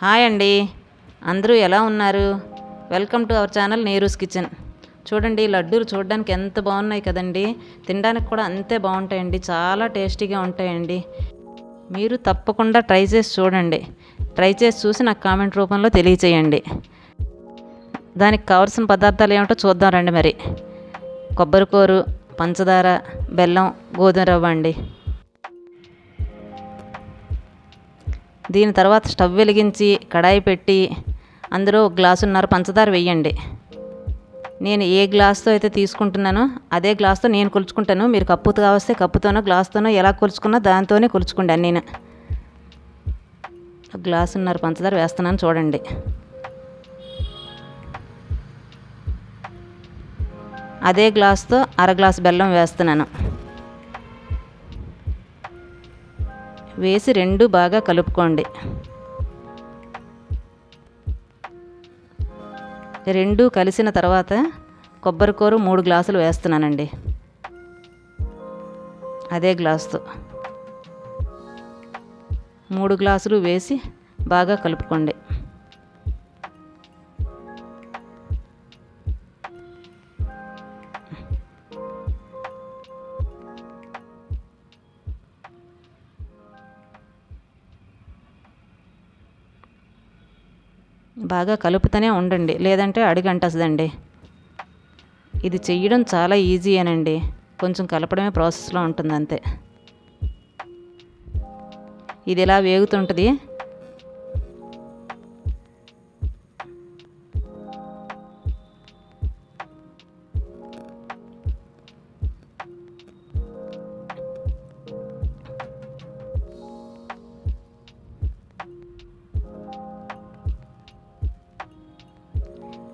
Hi అండి, అందరూ ఎలా ఉన్నారు? Welcome to our channel Neeru's kitchen. చూడండి, లడ్డూలు చూడడానికి ఎంత బాగున్నాయి కదండి. తినడానికి కూడా అంతే బాగుంటాయండి, చాలా టేస్టీగా ఉంటాయండి. మీరు తప్పకుండా ట్రై చేసి చూడండి. ట్రై చేసి చూసి నాకు కామెంట్ రూపంలో తెలియచేయండి. దానికి కావాల్సిన పదార్థాలు ఏమిటో చూద్దాం రండి. మరి కొబ్బరికూరు, పంచదార, బెల్లం, గోధుమ రవ్వ అండి. దీని తర్వాత స్టవ్ వెలిగించి కడాయి పెట్టి అందులో 1 గ్లాసున్నర పంచదార వేయండి. నేను ఏ గ్లాస్తో అయితే తీసుకుంటున్నానో అదే గ్లాస్తో నేను కొలుచుకుంటాను. మీరు కప్పుతో కావస్తే కప్పుతోనో గ్లాస్తోనో ఎలా కొలుచుకున్నా దాంతోనే కొలుచుకోండి. నేను 1 గ్లాసున్నర పంచదార వేస్తున్నాను చూడండి. అదే గ్లాస్తో 1/2 గ్లాసు బెల్లం వేస్తున్నాను. వేసి రెండు బాగా కలుపుకోండి. రెండు కలిసిన తర్వాత కొబ్బరికూర 3 గ్లాసులు వేస్తున్నానండి. అదే గ్లాసుతో 3 గ్లాసులు వేసి బాగా కలుపుకోండి. బాగా కలుపుతూనే ఉండండి, లేదంటే అడుగంటేస్తుందండి. ఇది చెయ్యడం చాలా ఈజీయేనండి, కొంచెం కలపడమే ప్రాసెస్లో ఉంటుంది అంతే. ఇది ఇలా వేగుతుంటుంది.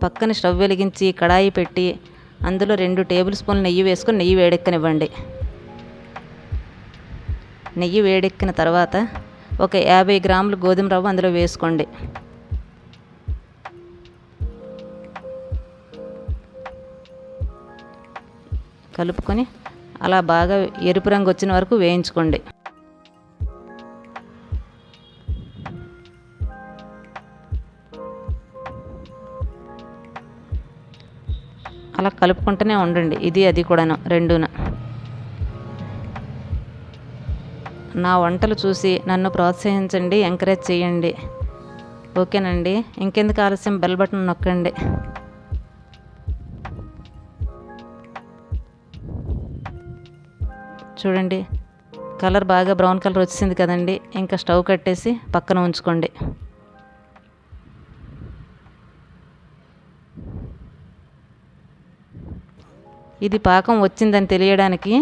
పక్కన స్టవ్ వెలిగించి కడాయి పెట్టి అందులో 2 టేబుల్ స్పూన్లు నెయ్యి వేసుకొని నెయ్యి వేడెక్కనివ్వండి. నెయ్యి వేడెక్కిన తర్వాత ఒక 50 గ్రాములు గోధుమ రవ్వ అందులో వేసుకోండి. కలుపుకొని అలా బాగా ఎరుపు రంగు వచ్చిన వరకు వేయించుకోండి. అలా కలుపుకుంటూనే ఉండండి, ఇది అది కూడాను రెండును. నా వంటలు చూసి నన్ను ప్రోత్సహించండి, ఎంకరేజ్ చేయండి. ఓకేనండి, ఇంకెందుకు ఆలస్యం, బెల్ బటన్ నొక్కండి. చూడండి, కలర్ బాగా బ్రౌన్ కలర్ వచ్చింది కదండి. ఇంకా స్టవ్ కట్టేసి పక్కన ఉంచుకోండి. ఇది పాకం వచ్చిందని తెలియడానికి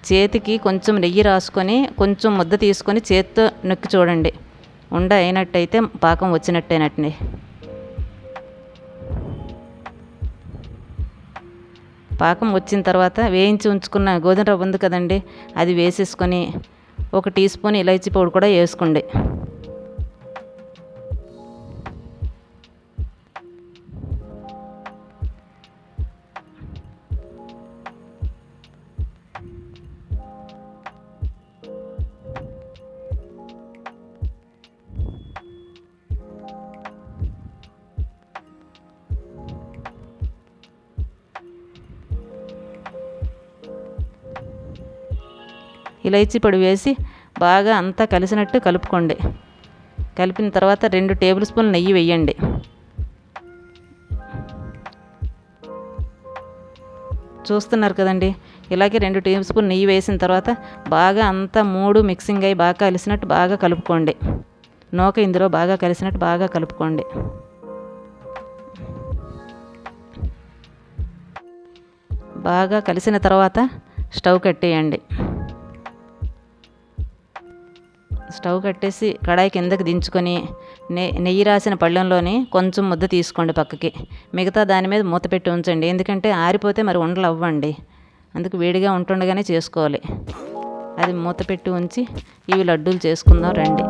చేతికి కొంచెం నెయ్యి రాసుకొని కొంచెం ముద్ద తీసుకొని చేత్తో నొక్కి చూడండి. ఉండ అయినట్టయితే పాకం వచ్చినట్టేనట్టండి. పాకం వచ్చిన తర్వాత వేయించి ఉంచుకున్న గోధుమ రవ్వ ఉంది కదండి, అది వేసేసుకొని 1 టీ స్పూన్ ఇలైచీ పౌడర్ కూడా వేసుకోండి. ఇలైచీ పొడి వేసి బాగా అంతా కలిసినట్టు కలుపుకోండి. కలిపిన తర్వాత 2 టేబుల్ స్పూన్లు నెయ్యి వేయండి. చూస్తున్నారు కదండి, ఇలాగే 2 టేబుల్ స్పూన్ నెయ్యి వేసిన తర్వాత బాగా అంతా 3 మిక్సింగ్ అయ్యి బాగా కలిసినట్టు బాగా కలుపుకోండి. నూక ఇందులో బాగా కలిసినట్టు బాగా కలుపుకోండి. బాగా కలిసిన తర్వాత స్టవ్ కట్టేయండి. స్టవ్ కట్టేసి కడాయి కిందకి దించుకొని నెయ్యి రాసిన పళ్ళెంలోని కొంచెం ముద్ద తీసుకోండి పక్కకి. మిగతా దాని మీద మూత పెట్టి ఉంచండి, ఎందుకంటే ఆరిపోతే మరి ఉండలు అవ్వండి. అందుకు వేడిగా ఉంటుండగానే చేసుకోవాలి. అది మూత పెట్టి ఉంచి ఇవి లడ్డూలు చేసుకుందాం రండి.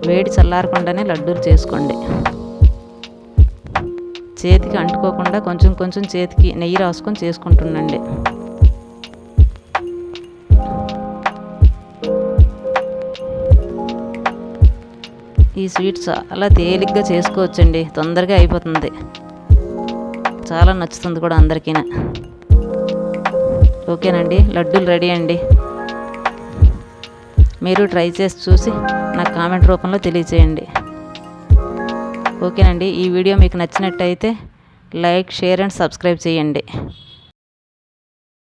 వేడి చల్లారకుండానే లడ్డూలు చేసుకోండి. చేతికి అంటుకోకుండా కొంచెం కొంచెం చేతికి నెయ్యి రాసుకొని చేసుకుంటుండండి. ఈ స్వీట్ చాలా తేలిగ్గా చేసుకోవచ్చండి, తొందరగా అయిపోతుంది, చాలా నచ్చుతుంది కూడా అందరికీ. ఓకేనండి, లడ్డూలు రెడీ అండి. మీరు ట్రై చేసి చూసి నాకు కామెంట్ రూపంలో తెలియచేయండి. ఓకేనండి, ఈ వీడియో మీకు నచ్చినట్టయితే లైక్, షేర్ అండ్ సబ్స్క్రైబ్ చేయండి.